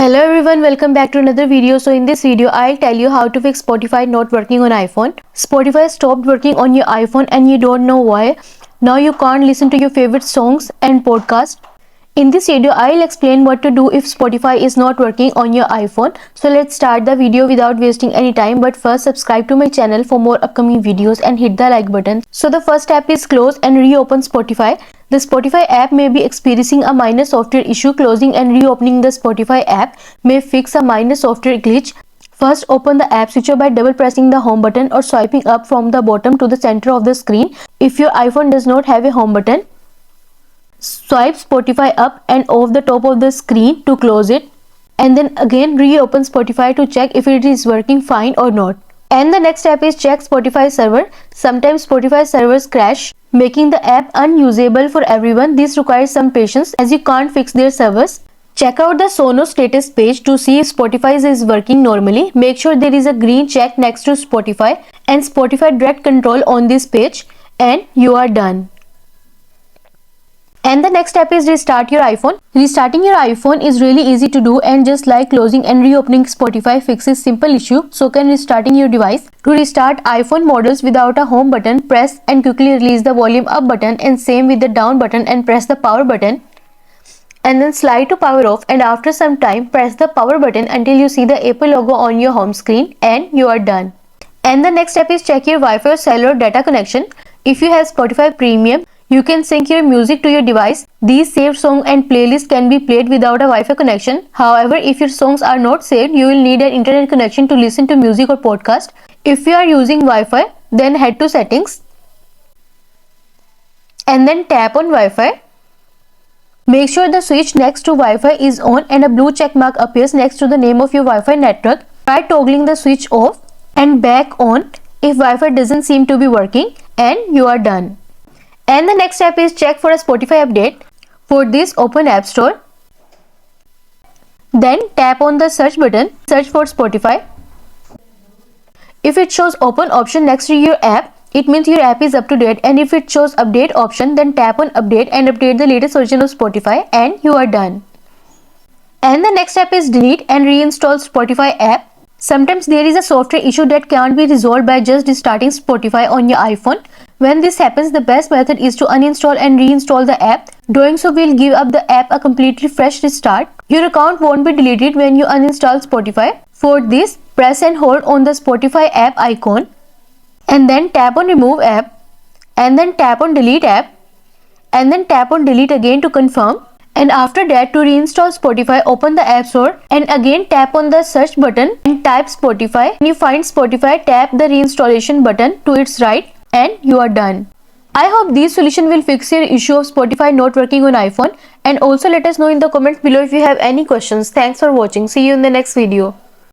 Hello everyone, welcome back to another video. So in this video, I'll tell you how to fix Spotify not working on iPhone. Spotify stopped working on your iPhone and you don't know why. Now you can't listen to your favorite songs and podcasts. In this video, I'll explain what to do if Spotify is not working on your iPhone. So let's start the video without wasting any time. But first, subscribe to my channel for more upcoming videos and hit the like button. So the first step is close and reopen Spotify. The Spotify app may be experiencing a minor software issue. Closing and reopening the Spotify app may fix a minor software glitch. First, open the app switcher by double pressing the home button or swiping up from the bottom to the center of the screen. If your iPhone does not have a home button, swipe Spotify up and off the top of the screen to close it, and then again reopen Spotify to check if it is working fine or not. And the next step is check Spotify server. Sometimes Spotify servers crash, making the app unusable for everyone. This requires some patience as you can't fix their servers. Check out the Sonos status page to see if Spotify is working normally. Make sure there is a green check next to Spotify and Spotify direct control on this page, and you are done. And the next step is restart your iPhone. Restarting your iPhone is really easy to do, and just like closing and reopening Spotify fixes simple issue, so can restarting your device. To restart iPhone models without a home button, press and quickly release the volume up button, and same with the down button and press the power button. And then slide to power off, and after some time press the power button until you see the Apple logo on your home screen, and you are done. And the next step is check your Wi-Fi or cellular data connection. If you have Spotify Premium, you can sync your music to your device. These saved songs and playlists can be played without a Wi-Fi connection. However, if your songs are not saved, you will need an internet connection to listen to music or podcast. If you are using Wi-Fi, then head to settings and then tap on Wi-Fi. Make sure the switch next to Wi-Fi is on and a blue check mark appears next to the name of your Wi-Fi network. Try toggling the switch off and back on if Wi-Fi doesn't seem to be working, and you are done. And the next step is check for a Spotify update. For this, open App Store. Then tap on the search button, search for Spotify. If it shows open option next to your app, it means your app is up to date, and if it shows update option, then tap on update and update the latest version of Spotify, and you are done. And the next step is delete and reinstall Spotify app. Sometimes there is a software issue that can't be resolved by just restarting Spotify on your iPhone. When this happens, the best method is to uninstall and reinstall the app. Doing so will give up the app a completely fresh restart. Your account won't be deleted when you uninstall Spotify. For this, press and hold on the Spotify app icon, and then tap on remove app, and then tap on delete app, and then tap on delete again to confirm. And after that, to reinstall Spotify, open the App Store and again tap on the search button and type Spotify. When you find Spotify, tap the reinstallation button to its right, and you are done. I hope this solution will fix your issue of Spotify not working on iPhone, and also let us know in the comments below if you have any questions. Thanks for watching. See you in the next video.